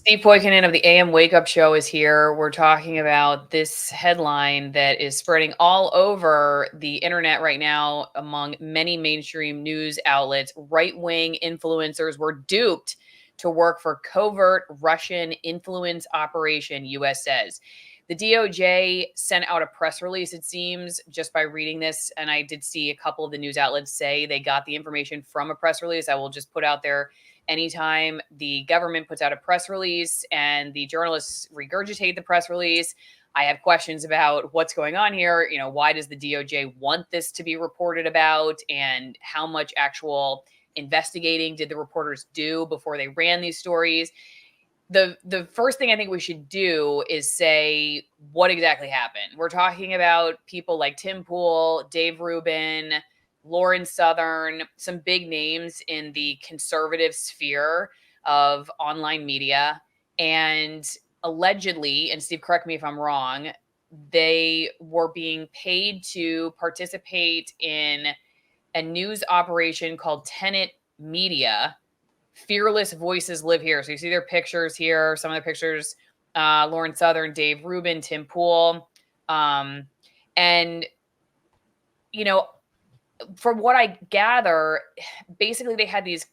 Steve Poikonen of the AM Wake Up Show is here. We're talking about this headline that is spreading all over the internet right now among many mainstream news outlets. Right-wing influencers were duped to work for covert Russian influence operation, US says. The DOJ sent out a press release, it seems, just by reading this. And I did see a couple of the news outlets say they got the information from a press release. I will just put out there, anytime the government puts out a press release and the journalists regurgitate the press release, I have questions about what's going on here. You know, why does the DOJ want this to be reported about, and how much actual investigating did the reporters do before they ran these stories? The first thing I think we should do is say what exactly happened. We're talking about people like Tim Pool, Dave Rubin, Lauren Southern, some big names in the conservative sphere of online media. And allegedly, and Steve, correct me if I'm wrong, they were being paid to participate in a news operation called Tenet Media. Fearless voices live here. So you see their pictures here, some of the pictures, Lauren Southern, Dave Rubin, Tim Pool. And, you know, from what I gather, basically they had these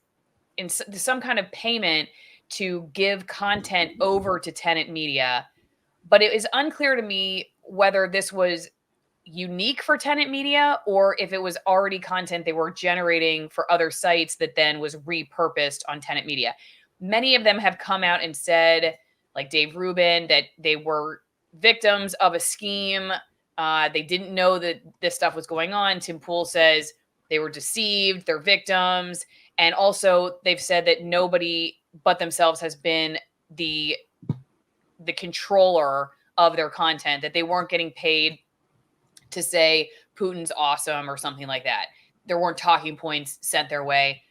in some kind of payment to give content over to Tenet Media. But it is unclear to me whether this was unique for Tenet Media or if it was already content they were generating for other sites that then was repurposed on Tenet Media. Many of them have come out and said, like Dave Rubin, that they were victims of a scheme. They didn't know that this stuff was going on. Tim Pool says they were deceived, they're victims. And also they've said that nobody but themselves has been the controller of their content, that they weren't getting paid to say Putin's awesome or something like that. There weren't talking points sent their way.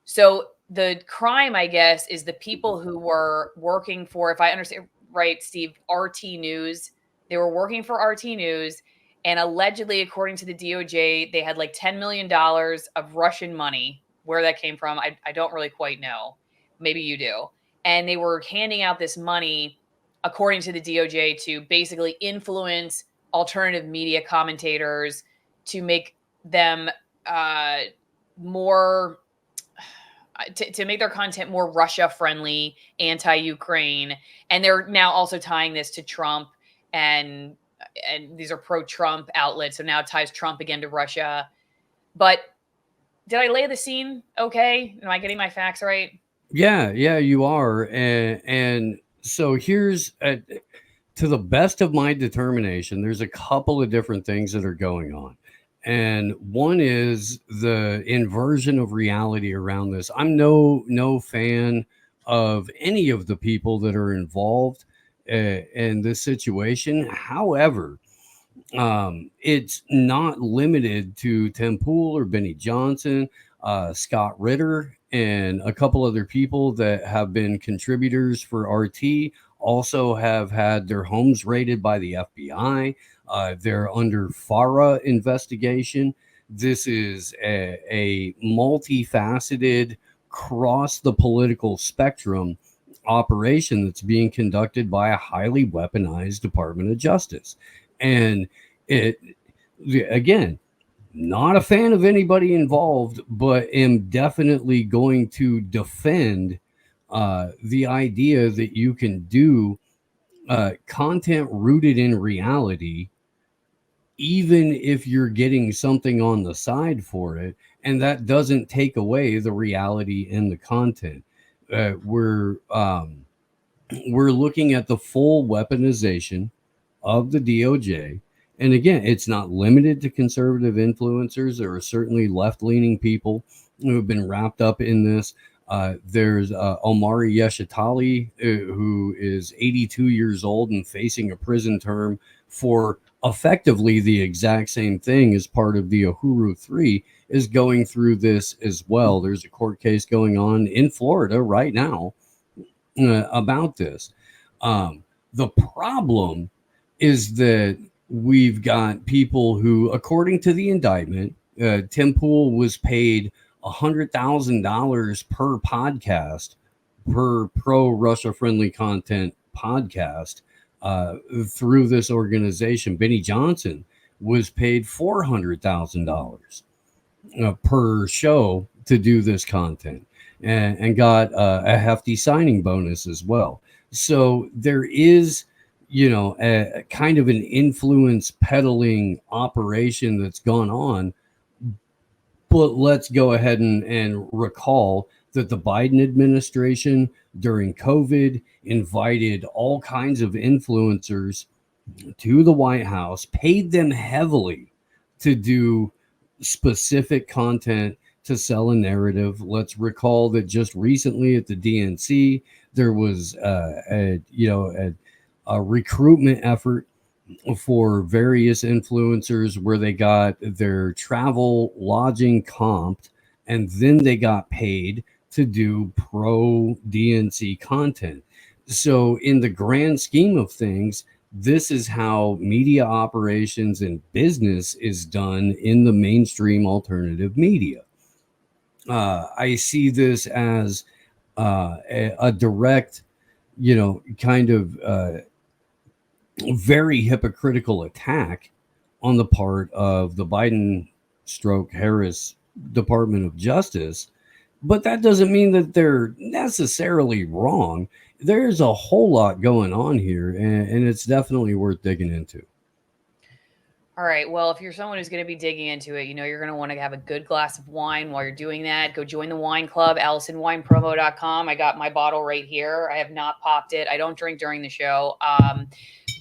So the crime, I guess, is the people who were working for, if I understand right, Steve, RT News. They were working for RT News. And allegedly, according to the DOJ, they had like $10 million of Russian money. Where that came from, I don't really quite know. Maybe you do. And they were handing out this money, according to the DOJ, to basically influence alternative media commentators to make them more to make their content more Russia friendly, anti-Ukraine. And they're now also tying this to Trump, and these are pro-Trump outlets. So now it ties Trump again to Russia. But did I lay the scene okay? Am I getting my facts right? Yeah, you are. And so here's to the best of my determination, there's a couple of different things that are going on. And one is the inversion of reality around this. I'm no fan of any of the people that are involved in this situation. However, it's not limited to Tim Pool or Benny Johnson, Scott Ritter, and a couple other people that have been contributors for RT also have had their homes raided by the FBI. They're under FARA investigation. This is a multifaceted, cross the political spectrum operation that's being conducted by a highly weaponized Department of Justice. And it, again, not a fan of anybody involved, but am definitely going to defend the idea that you can do content rooted in reality, even if you're getting something on the side for it, and that doesn't take away the reality in the content. We're looking at the full weaponization of the DOJ. And again, it's not limited to conservative influencers. There are certainly left leaning people who have been wrapped up in this. There's Omari Yeshitali, who is 82 years old and facing a prison term for effectively the exact same thing as part of the Uhuru 3, is going through this as well. There's a court case going on in Florida right now about this. The problem is that we've got people who, according to the indictment, Tim Pool was paid $100,000 per podcast per pro-Russia friendly content podcast through this organization. Benny Johnson was paid $400,000 per show to do this content, and got a hefty signing bonus as well. So there is, a kind of an influence peddling operation that's gone on. But let's go ahead and recall that the Biden administration during COVID invited all kinds of influencers to the White House, paid them heavily to do specific content to sell a narrative. Let's recall that just recently at the DNC, there was a recruitment effort for various influencers where they got their travel lodging comped, and then they got paid to do pro DNC content. So in the grand scheme of things, this is how media operations and business is done in the mainstream alternative media. I see this as a direct, kind of very hypocritical attack on the part of the Biden stroke Harris Department of Justice. But that doesn't mean that they're necessarily wrong. There's a whole lot going on here, and it's definitely worth digging into. All right. Well, if you're someone who's going to be digging into it, you're going to want to have a good glass of wine while you're doing that. Go join the wine club, AllisonWinePromo.com. I got my bottle right here. I have not popped it. I don't drink during the show,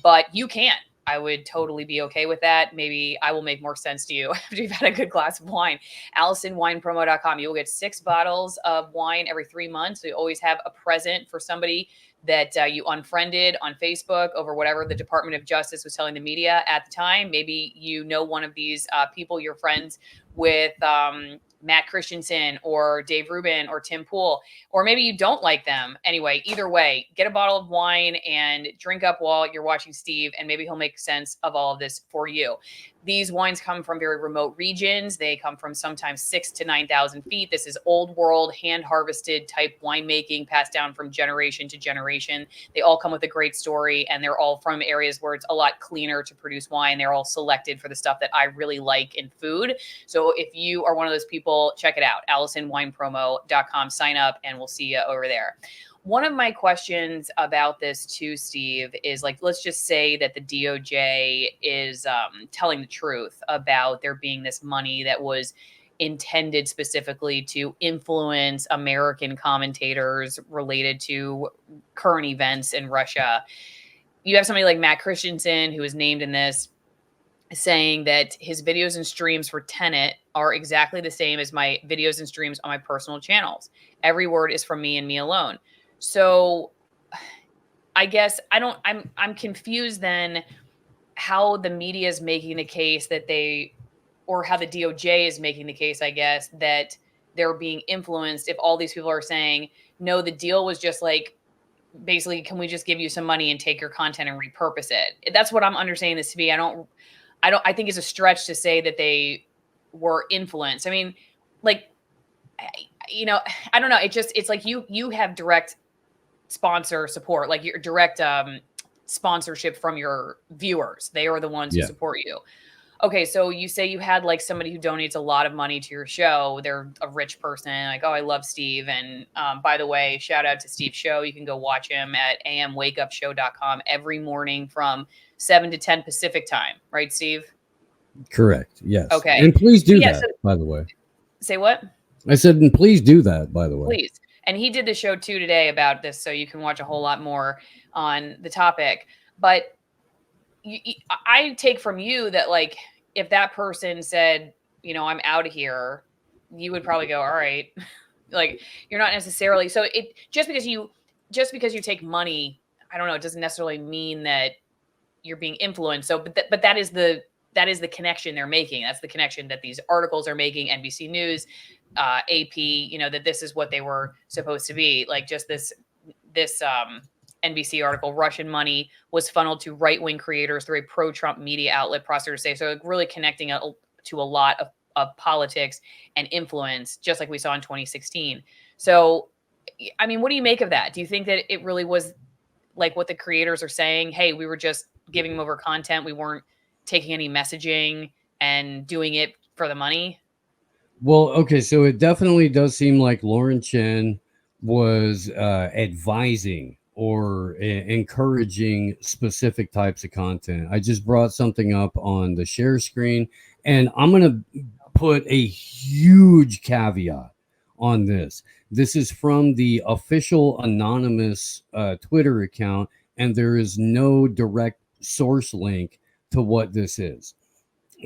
but you can. I would totally be okay with that. Maybe I will make more sense to you after you've had a good glass of wine. AllisonWinePromo.com. You'll get 6 bottles of wine every 3 months. We always have a present for somebody that you unfriended on Facebook over whatever the Department of Justice was telling the media at the time. Maybe one of these people, you're friends with Matt Christensen or Dave Rubin or Tim Pool, or maybe you don't like them. Anyway, either way, get a bottle of wine and drink up while you're watching Steve, and maybe he'll make sense of all of this for you. These wines come from very remote regions. They come from sometimes 6,000 to 9,000 feet. This is old world, hand harvested type winemaking passed down from generation to generation. They all come with a great story, and they're all from areas where it's a lot cleaner to produce wine. They're all selected for the stuff that I really like in food. So if you are one of those people, check it out, AllisonWinePromo.com. Sign up, and we'll see you over there. One of my questions about this too, Steve, is let's just say that the DOJ is telling the truth about there being this money that was intended specifically to influence American commentators related to current events in Russia. You have somebody like Matt Christensen, who is named in this, saying that his videos and streams for Tenet are exactly the same as my videos and streams on my personal channels. Every word is from me and me alone. So I guess I'm confused then how the media is making the case that or how the DOJ is making the case, I guess, that they're being influenced, if all these people are saying, no, the deal was just basically, can we just give you some money and take your content and repurpose it? That's what I'm understanding this to be. I think it's a stretch to say that they were influenced. I mean, I don't know. It's like you have direct sponsor support, like your direct sponsorship from your viewers. They are the ones who support you. Okay, so you say you had somebody who donates a lot of money to your show. They're a rich person, oh, I love Steve. And by the way, shout out to Steve's show. You can go watch him at amwakeupshow.com every morning from 7 to 10 Pacific time. Right, Steve? Correct. Yes. Okay. And please do that, by the way. Say what? I said, and please do that, by the way. Please. And he did the show too today about this, so you can watch a whole lot more on the topic. But I take from you that if that person said, I'm out of here, you would probably go, all right. You're not necessarily, so it just because you take money, I don't know, it doesn't necessarily mean that you're being influenced. So, but that is the connection they're making. That's the connection that these articles are making. NBC News, AP, that this is what they were supposed to be. Just this NBC article, Russian money was funneled to right-wing creators through a pro-Trump media outlet, prosecutors say. So really connecting to a lot of politics and influence, just like we saw in 2016. So I mean, what do you make of that? Do you think that it really was like what the creators are saying? Hey, we were just giving them over content. We weren't taking any messaging and doing it for the money. Well, okay, so it definitely does seem like Lauren Chen was advising or encouraging specific types of content. I just brought something up on the share screen, and I'm going to put a huge caveat on this. This is from the official anonymous Twitter account, and there is no direct source link to what this is.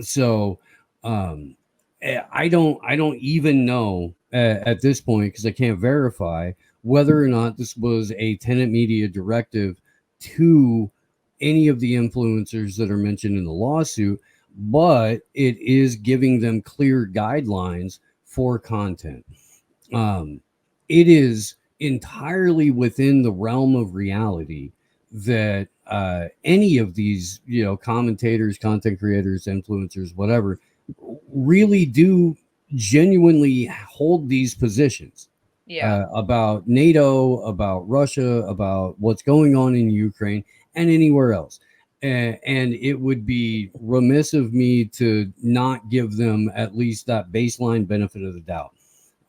So, um, I don't even know at this point, because I can't verify whether or not this was a tenant media directive to any of the influencers that are mentioned in the lawsuit, but it is giving them clear guidelines for content. um, it is entirely within the realm of reality that any of these, commentators, content creators, influencers, whatever, really do genuinely hold these positions Yeah. about NATO, about Russia, about what's going on in Ukraine and anywhere else. And it would be remiss of me to not give them at least that baseline benefit of the doubt.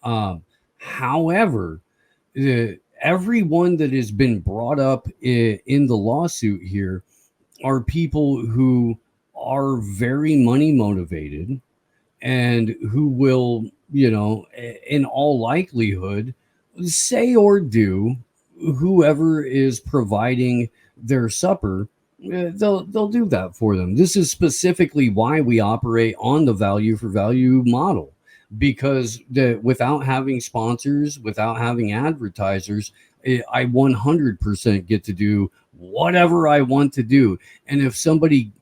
Um, However, everyone that has been brought up in the lawsuit here are people who are very money motivated and who will, in all likelihood, say or do whoever is providing their supper. They'll do that for them. This is specifically why we operate on the value for value model, because without having sponsors, without having advertisers, I 100% get to do whatever I want to do. And if somebody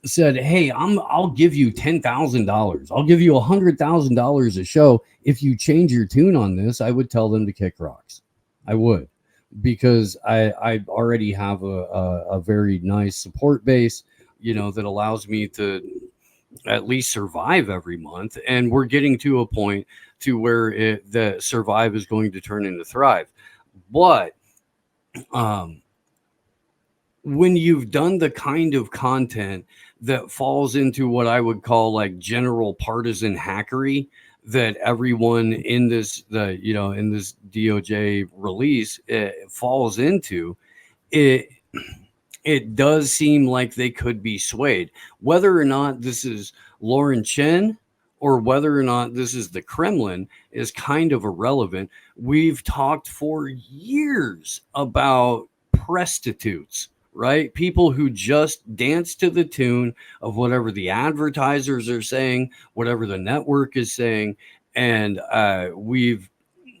said, "Hey, I'll give you $10,000. I'll give you $100,000 a show if you change your tune on this," I would tell them to kick rocks. I would, because I already have a very nice support base, that allows me to at least survive every month. And we're getting to a point to where the survive is going to turn into thrive. But um, when you've done the kind of content that falls into what I would call like general partisan hackery that everyone in this DOJ release falls into, it it does seem like they could be swayed. Whether or not this is Lauren Chen or whether or not this is the Kremlin is kind of irrelevant. We've talked for years about prostitutes, right? People who just dance to the tune of whatever the advertisers are saying, whatever the network is saying. And we've,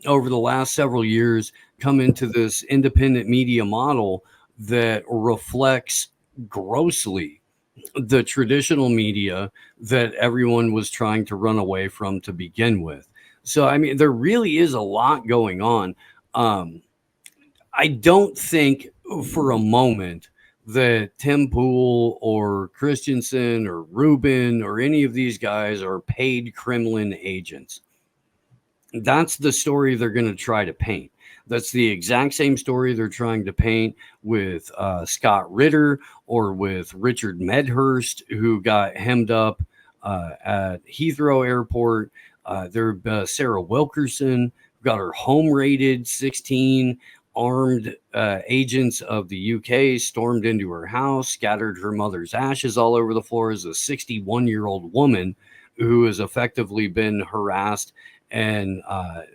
over the last several years, come into this independent media model that reflects grossly the traditional media that everyone was trying to run away from to begin with. So, I mean, there really is a lot going on. I don't think for a moment that Tim Pool or Christensen or Rubin or any of these guys are paid Kremlin agents. That's the story they're going to try to paint. That's the exact same story they're trying to paint with Scott Ritter or with Richard Medhurst, who got hemmed up at Heathrow Airport. Sarah Wilkerson, who got her home raided. 16 armed agents of the UK stormed into her house, scattered her mother's ashes all over the floor, as a 61-year-old woman who has effectively been harassed and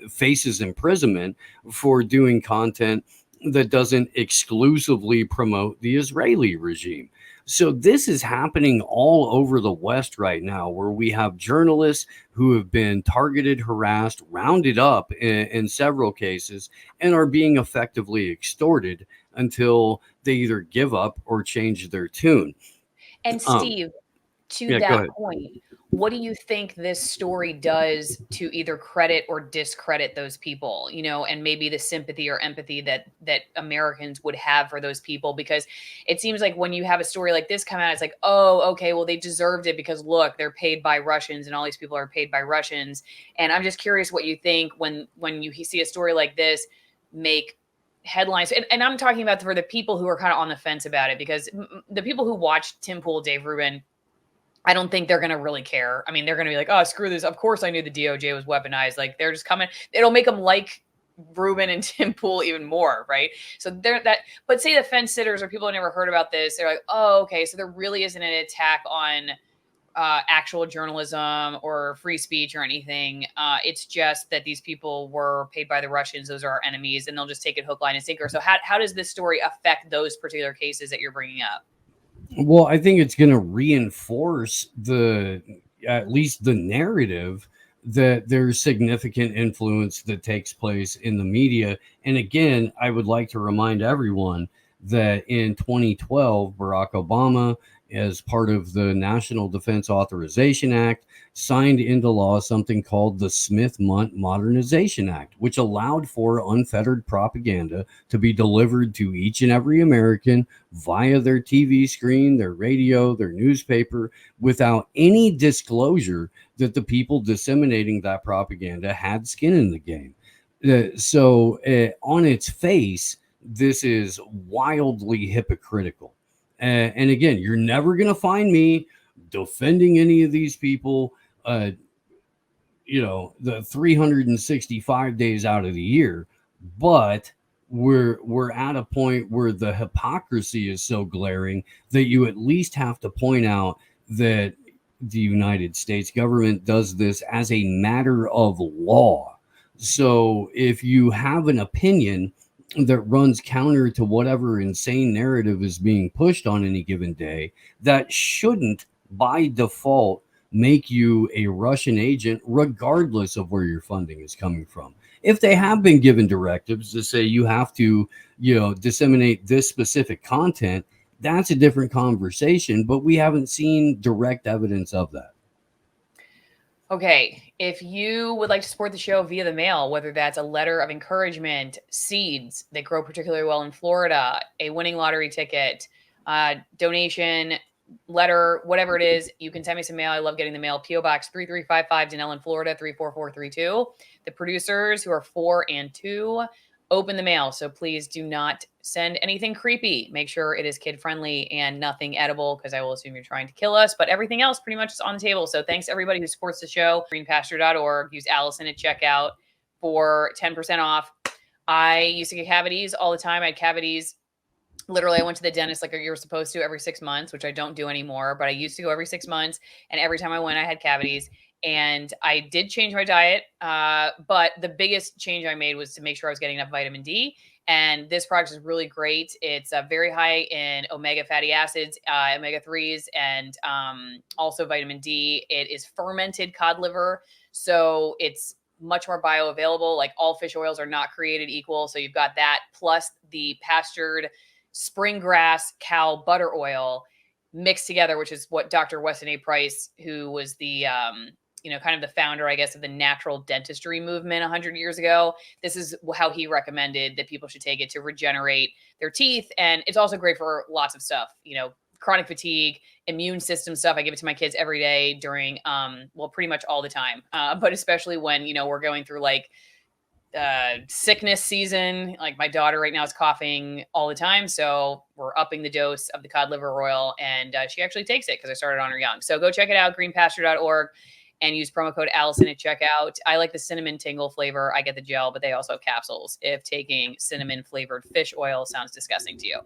faces imprisonment for doing content that doesn't exclusively promote the Israeli regime. So this is happening all over the West right now, where we have journalists who have been targeted, harassed, rounded up in several cases, and are being effectively extorted until they either give up or change their tune. And Steve, to Yeah, go that ahead. point, what do you think this story does to either credit or discredit those people, and maybe the sympathy or empathy that Americans would have for those people? Because it seems like when you have a story like this come out, it's like, oh, okay, well, they deserved it because look, they're paid by Russians and all these people are paid by Russians. And I'm just curious what you think when you see a story like this. make headlines. And I'm talking about for the people who are kind of on the fence about it, because the people who watch Tim Pool, Dave Rubin, I don't think they're going to really care. I mean, they're going to be like, oh, screw this. Of course I knew the DOJ was weaponized. Like, they're just coming. It'll make them like Rubin and Tim Pool even more, right? So they're that. But say the fence sitters or people who never heard about this, they're like, oh, okay. So there really isn't an attack on actual journalism or free speech or anything. It's just that these people were paid by the Russians. Those are our enemies, and they'll just take it hook, line, and sinker. So how does this story affect those particular cases that you're bringing up? Well, I think it's going to reinforce at least the narrative that there's significant influence that takes place in the media. And again, I would like to remind everyone that in 2012, Barack Obama, as part of the National Defense Authorization Act, signed into law something called the Smith-Mundt Modernization Act, which allowed for unfettered propaganda to be delivered to each and every American via their TV screen, their radio, their newspaper, without any disclosure that the people disseminating that propaganda had skin in the game. So on its face, this is wildly hypocritical. And again, you're never going to find me defending any of these people, the 365 days out of the year. But we're at a point where the hypocrisy is so glaring that you at least have to point out that the United States government does this as a matter of law. So if you have an opinion that runs counter to whatever insane narrative is being pushed on any given day, that shouldn't by default make you a Russian agent, regardless of where your funding is coming from. If they have been given directives to say you have to, disseminate this specific content, that's a different conversation, but we haven't seen direct evidence of that. Okay, if you would like to support the show via the mail, whether that's a letter of encouragement, seeds that grow particularly well in Florida, a winning lottery ticket, donation, letter, whatever it is, you can send me some mail. I love getting the mail. P.O. Box 3355, Denellen, Florida 34432. The producers, who are 4 and 2, open the mail. So please do not send anything creepy. Make sure it is kid friendly and nothing edible, because I will assume you're trying to kill us, but everything else pretty much is on the table. So thanks everybody who supports the show. greenpasture.org. Use Allison at checkout for 10% off. I used to get cavities all the time. I had cavities. Literally, I went to the dentist like you're supposed to every 6 months, which I don't do anymore, but I used to go every 6 months. And every time I went, I had cavities. And I did change my diet. But the biggest change I made was to make sure I was getting enough vitamin D. And this product is really great. It's very high in omega fatty acids, omega 3s, and also vitamin D. It is fermented cod liver. So it's much more bioavailable. Like, all fish oils are not created equal. So you've got that, plus the pastured spring grass cow butter oil mixed together, which is what Dr. Weston A. Price, who was the kind of the founder, I guess, of the natural dentistry movement 100 years ago. This is how he recommended that people should take it to regenerate their teeth. And it's also great for lots of stuff, chronic fatigue, immune system stuff. I give it to my kids every day during, pretty much all the time. But especially when, we're going through like sickness season. Like, my daughter right now is coughing all the time. So we're upping the dose of the cod liver oil, and she actually takes it because I started on her young. So go check it out, greenpasture.org. And use promo code Allison at checkout. I like the cinnamon tingle flavor. I get the gel, but they also have capsules if taking cinnamon flavored fish oil sounds disgusting to you.